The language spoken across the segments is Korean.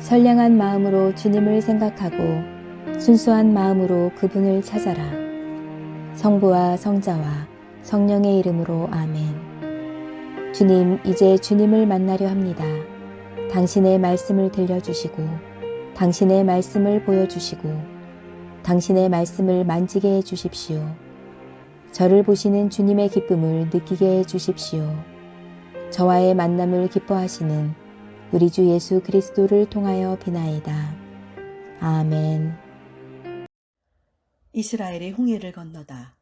선량한 마음으로 주님을 생각하고 순수한 마음으로 그분을 찾아라. 성부와 성자와 성령의 이름으로 아멘. 주님, 이제 주님을 만나려 합니다. 당신의 말씀을 들려주시고 당신의 말씀을 보여주시고 당신의 말씀을 만지게 해주십시오. 저를 보시는 주님의 기쁨을 느끼게 해주십시오. 저와의 만남을 기뻐하시는 우리 주 예수 그리스도를 통하여 비나이다. 아멘. 이스라엘이 홍해를 건너다.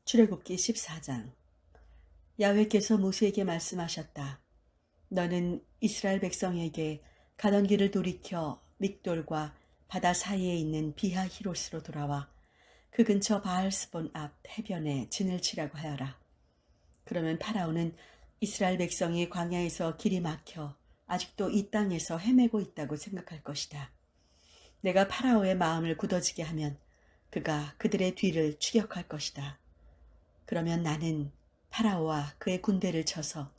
출애굽기 14장. 야훼께서 모세에게 말씀하셨다. 너는 이스라엘 백성에게 가던 길을 돌이켜 믹돌과 바다 사이에 있는 비하 히롯으로 돌아와 그 근처 바알스본 앞 해변에 진을 치라고 하여라. 그러면 파라오는 이스라엘 백성이 광야에서 길이 막혀 아직도 이 땅에서 헤매고 있다고 생각할 것이다. 내가 파라오의 마음을 굳어지게 하면 그가 그들의 뒤를 추격할 것이다. 그러면 나는 파라오와 그의 군대를 쳐서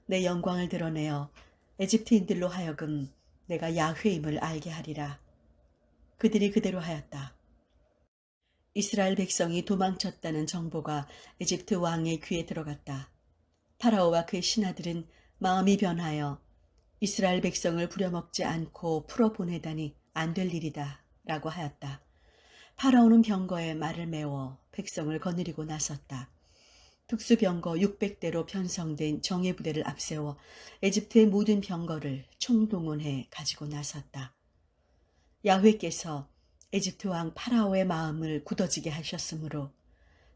내 영광을 드러내어 에집트인들로 하여금 내가 야훼임을 알게 하리라. 그들이 그대로 하였다. 이스라엘 백성이 도망쳤다는 정보가 에집트 왕의 귀에 들어갔다. 파라오와 그의 신하들은 마음이 변하여 이스라엘 백성을 부려먹지 않고 풀어보내다니 안 될 일이다 라고 하였다. 파라오는 병거에 말을 메워 백성을 거느리고 나섰다. 특수병거 600대로 편성된 정예부대를 앞세워 에집트의 모든 병거를 총동원해 가지고 나섰다. 야훼께서 에집트 왕 파라오의 마음을 굳어지게 하셨으므로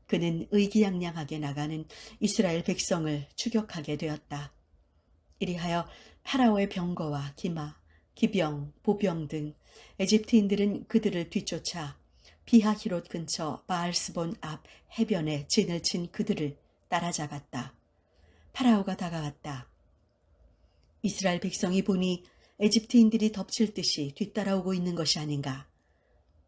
그는 의기양양하게 나가는 이스라엘 백성을 추격하게 되었다. 이리하여 파라오의 병거와 기마, 기병, 보병 등 에집트인들은 그들을 뒤쫓아 비하히롯 근처 바알스본 앞 해변에 진을 친 그들을 따라잡았다. 파라오가 다가왔다. 이스라엘 백성이 보니 에집트인들이 덮칠 듯이 뒤따라오고 있는 것이 아닌가.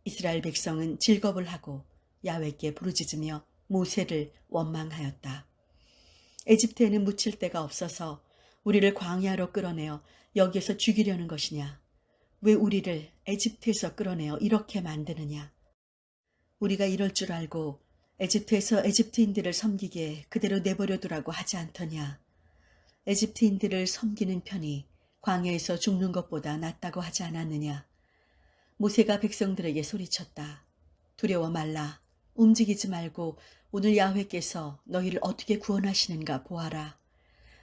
이스라엘 백성은 질겁을 하고 야훼께 부르짖으며 모세를 원망하였다. 에집트에는 묻힐 데가 없어서 우리를 광야로 끌어내어 여기에서 죽이려는 것이냐? 왜 우리를 에집트에서 끌어내어 이렇게 만드느냐? 우리가 이럴 줄 알고 에집트에서 에집트인들을 섬기게 그대로 내버려두라고 하지 않더냐? 에집트인들을 섬기는 편이 광야에서 죽는 것보다 낫다고 하지 않았느냐? 모세가 백성들에게 소리쳤다. 두려워 말라. 움직이지 말고 오늘 야훼께서 너희를 어떻게 구원하시는가 보아라.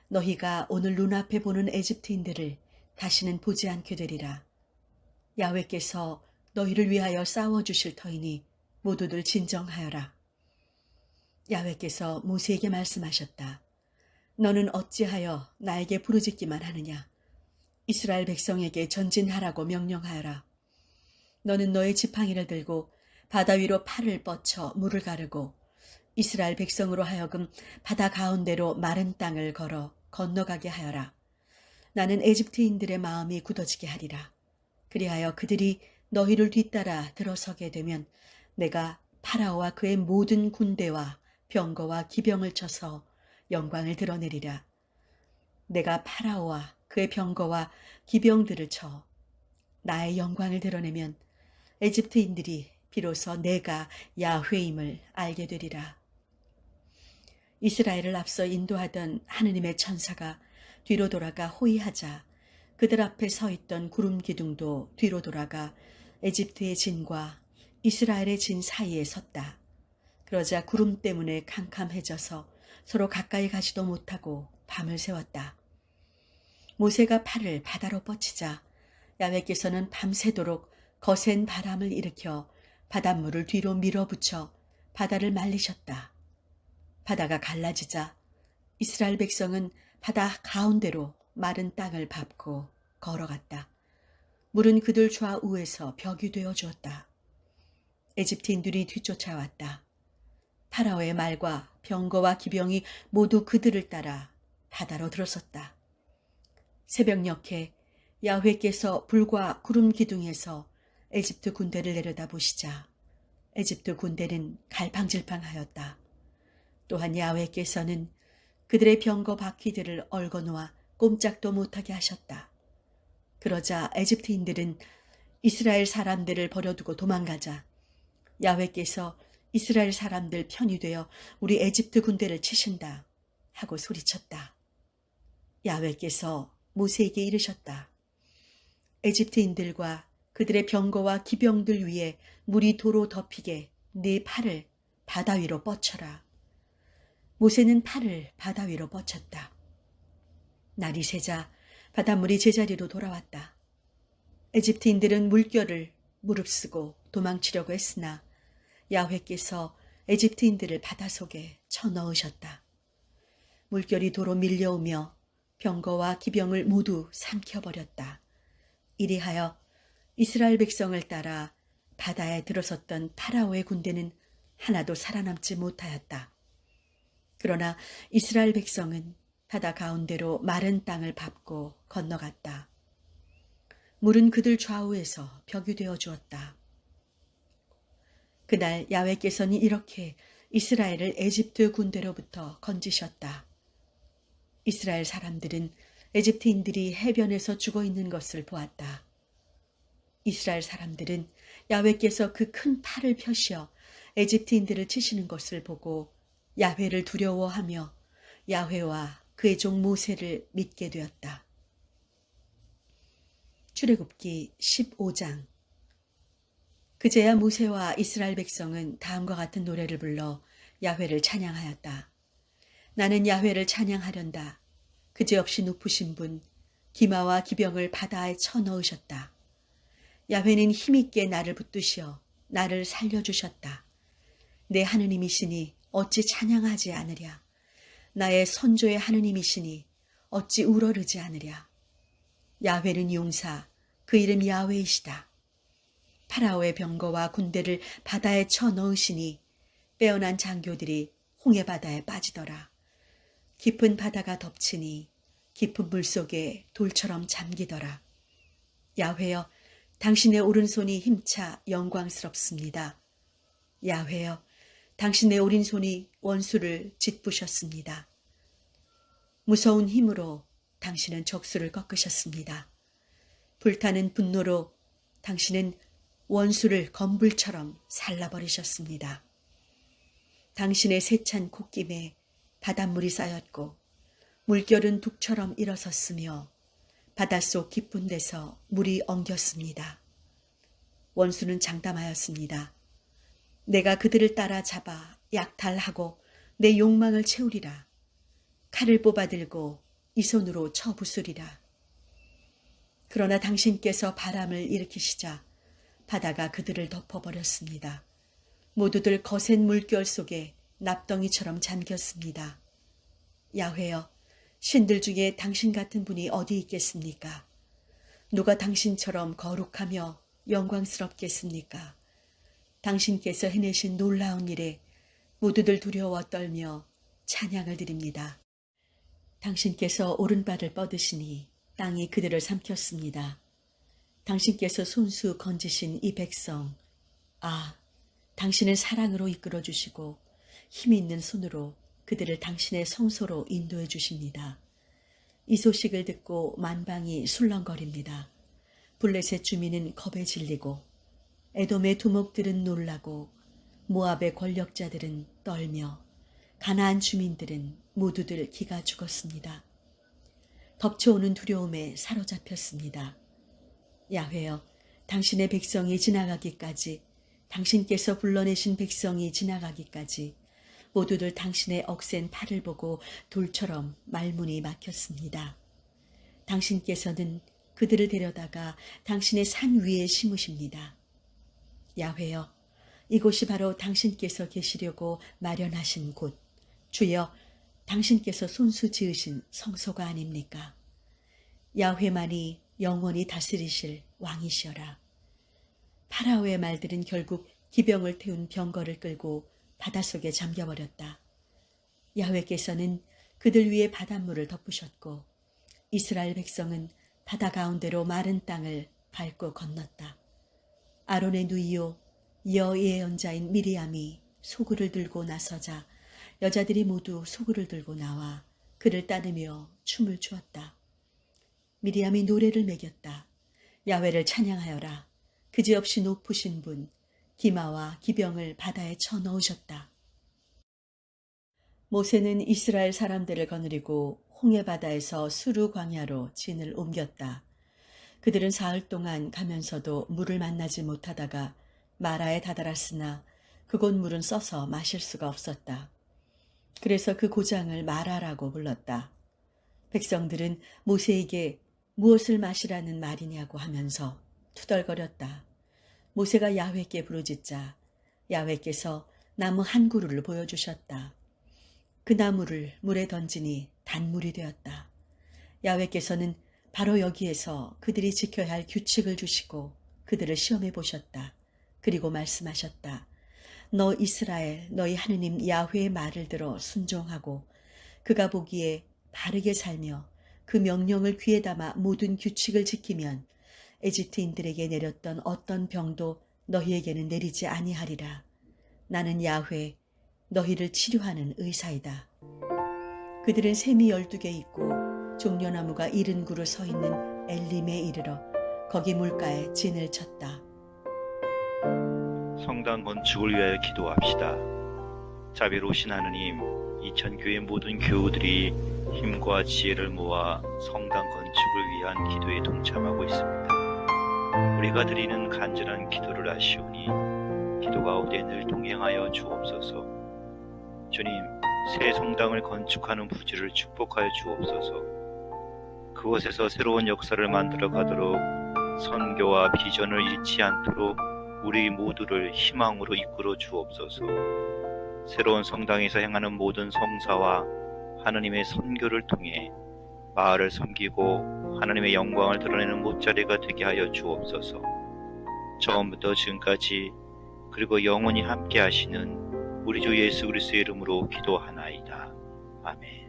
너희가 오늘 눈앞에 보는 에집트인들을 다시는 보지 않게 되리라. 야훼께서 너희를 위하여 싸워주실 터이니 모두들 진정하여라. 야훼께서 모세에게 말씀하셨다. 너는 어찌하여 나에게 부르짖기만 하느냐? 이스라엘 백성에게 전진하라고 명령하여라. 너는 너의 지팡이를 들고 바다 위로 팔을 뻗쳐 물을 가르고 이스라엘 백성으로 하여금 바다 가운데로 마른 땅을 걸어 건너가게 하여라. 나는 에집트인들의 마음이 굳어지게 하리라. 그리하여 그들이 너희를 뒤따라 들어서게 되면 내가 파라오와 그의 모든 군대와 병거와 기병을 쳐서 영광을 드러내리라. 내가 파라오와 그의 병거와 기병들을 쳐 나의 영광을 드러내면 에집트인들이 비로소 내가 야훼임을 알게 되리라. 이스라엘을 앞서 인도하던 하느님의 천사가 뒤로 돌아가 호위하자 그들 앞에 서 있던 구름 기둥도 뒤로 돌아가 에집트의 진과 이스라엘의 진 사이에 섰다. 그러자 구름 때문에 캄캄해져서 서로 가까이 가지도 못하고 밤을 새웠다. 모세가 팔을 바다로 뻗치자 야훼께서는 밤새도록 거센 바람을 일으켜 바닷물을 뒤로 밀어붙여 바다를 말리셨다. 바다가 갈라지자 이스라엘 백성은 바다 가운데로 마른 땅을 밟고 걸어갔다. 물은 그들 좌우에서 벽이 되어 주었다. 에집트인들이 뒤쫓아왔다. 파라오의 말과 병거와 기병이 모두 그들을 따라 바다로 들어섰다. 새벽녘에 야훼께서 불과 구름 기둥에서 에집트 군대를 내려다보시자 에집트 군대는 갈팡질팡하였다. 또한 야훼께서는 그들의 병거 바퀴들을 얽어놓아 꼼짝도 못하게 하셨다. 그러자 에집트인들은 이스라엘 사람들을 버려두고 도망가자 야훼께서 이스라엘 사람들 편이 되어 우리 에집트 군대를 치신다 하고 소리쳤다. 야훼께서 모세에게 이르셨다. 에집트인들과 그들의 병거와 기병들 위에 물이 도로 덮이게 네 팔을 바다 위로 뻗쳐라. 모세는 팔을 바다 위로 뻗쳤다. 날이 새자 바닷물이 제자리로 돌아왔다. 에집트인들은 물결을 무릅쓰고 도망치려고 했으나 야훼께서 에집트인들을 바닷속에 쳐넣으셨다. 물결이 도로 밀려오며 병거와 기병을 모두 삼켜버렸다. 이리하여 이스라엘 백성을 따라 바다에 들어섰던 파라오의 군대는 하나도 살아남지 못하였다. 그러나 이스라엘 백성은 바다 가운데로 마른 땅을 밟고 건너갔다. 물은 그들 좌우에서 벽이 되어 주었다. 그날 야훼께서는 이렇게 이스라엘을 에집트 군대로부터 건지셨다. 이스라엘 사람들은 에집트인들이 해변에서 죽어 있는 것을 보았다. 이스라엘 사람들은 야훼께서 그 큰 팔을 펴시어 에집트인들을 치시는 것을 보고 야훼를 두려워하며 야훼와 그의 종 모세를 믿게 되었다. 출애굽기 15장. 그제야 모세와 이스라엘 백성은 다음과 같은 노래를 불러 야훼를 찬양하였다. 나는 야훼를 찬양하련다. 그제없이 높으신 분, 기마와 기병을 바다에 쳐넣으셨다. 야훼는 힘있게 나를 붙드시어 나를 살려주셨다. 내 하느님이시니 어찌 찬양하지 않으랴. 나의 선조의 하느님이시니 어찌 우러르지 않으랴. 야훼는 용사, 그 이름 야훼이시다. 파라오의 병거와 군대를 바다에 쳐넣으시니 빼어난 장교들이 홍해 바다에 빠지더라. 깊은 바다가 덮치니 깊은 물속에 돌처럼 잠기더라. 야훼여, 당신의 오른손이 힘차 영광스럽습니다. 야훼여, 당신의 오른손이 원수를 짓부셨습니다. 무서운 힘으로 당신은 적수를 꺾으셨습니다. 불타는 분노로 당신은 원수를 검불처럼 살라버리셨습니다. 당신의 세찬 콧김에 바닷물이 쌓였고 물결은 둑처럼 일어섰으며 바닷속 깊은 데서 물이 엉겼습니다. 원수는 장담하였습니다. 내가 그들을 따라잡아 약탈하고 내 욕망을 채우리라. 칼을 뽑아들고 이 손으로 쳐 부수리라. 그러나 당신께서 바람을 일으키시자 바다가 그들을 덮어버렸습니다. 모두들 거센 물결 속에 납덩이처럼 잠겼습니다. 야훼여, 신들 중에 당신 같은 분이 어디 있겠습니까? 누가 당신처럼 거룩하며 영광스럽겠습니까? 당신께서 해내신 놀라운 일에 모두들 두려워 떨며 찬양을 드립니다. 당신께서 오른발을 뻗으시니 땅이 그들을 삼켰습니다. 당신께서 손수 건지신 이 백성, 아, 당신은 사랑으로 이끌어 주시고 힘 있는 손으로 그들을 당신의 성소로 인도해 주십니다. 이 소식을 듣고 만방이 술렁거립니다. 블레셋 주민은 겁에 질리고 에돔의 두목들은 놀라고 모압의 권력자들은 떨며 가나안 주민들은 모두들 기가 죽었습니다. 덮쳐오는 두려움에 사로잡혔습니다. 야훼여, 당신의 백성이 지나가기까지, 당신께서 불러내신 백성이 지나가기까지 모두들 당신의 억센 팔을 보고 돌처럼 말문이 막혔습니다. 당신께서는 그들을 데려다가 당신의 산 위에 심으십니다. 야훼여, 이곳이 바로 당신께서 계시려고 마련하신 곳, 주여, 당신께서 손수 지으신 성소가 아닙니까? 야훼만이 영원히 다스리실 왕이시여라. 파라오의 말들은 결국 기병을 태운 병거를 끌고 바닷속에 잠겨버렸다. 야훼께서는 그들 위에 바닷물을 덮으셨고 이스라엘 백성은 바다 가운데로 마른 땅을 밟고 건넜다. 아론의 누이요 여예언자인 미리암이 소굴을 들고 나서자 여자들이 모두 소굴을 들고 나와 그를 따르며 춤을 추었다. 미리암이 노래를 매겼다. 야훼를 찬양하여라. 그지없이 높으신 분, 기마와 기병을 바다에 쳐넣으셨다. 모세는 이스라엘 사람들을 거느리고 홍해 바다에서 수르 광야로 진을 옮겼다. 그들은 사흘 동안 가면서도 물을 만나지 못하다가 마라에 다다랐으나 그곳 물은 써서 마실 수가 없었다. 그래서 그 고장을 마라라고 불렀다. 백성들은 모세에게 무엇을 마시라는 말이냐고 하면서 투덜거렸다. 모세가 야훼께 부르짖자 야훼께서 나무 한 그루를 보여주셨다. 그 나무를 물에 던지니 단물이 되었다. 야훼께서는 바로 여기에서 그들이 지켜야 할 규칙을 주시고 그들을 시험해 보셨다. 그리고 말씀하셨다. 너 이스라엘 너희 하느님 야훼의 말을 들어 순종하고 그가 보기에 바르게 살며 그 명령을 귀에 담아 모든 규칙을 지키면 에집트인들에게 내렸던 어떤 병도 너희에게는 내리지 아니하리라. 나는 야훼 너희를 치료하는 의사이다. 그들은 샘이 12개 있고 종려나무가 70그루 서 있는 엘림에 이르러 거기 물가에 진을 쳤다. 성당 건축을 위하여 기도합시다. 자비로우신 하느님, 이천교회 모든 교우들이 힘과 지혜를 모아 성당 건축을 위한 기도에 동참하고 있습니다. 우리가 드리는 간절한 기도를 아시오니 기도 가운데 늘 동행하여 주옵소서. 주님, 새 성당을 건축하는 부지를 축복하여 주옵소서. 그곳에서 새로운 역사를 만들어 가도록 선교와 비전을 잃지 않도록 우리 모두를 희망으로 이끌어 주옵소서. 새로운 성당에서 행하는 모든 성사와 하느님의 선교를 통해 마을을 섬기고 하나님의 영광을 드러내는 못자리가 되게 하여 주옵소서. 처음부터 지금까지 그리고 영원히 함께 하시는 우리 주 예수 그리스도의 이름으로 기도하나이다. 아멘.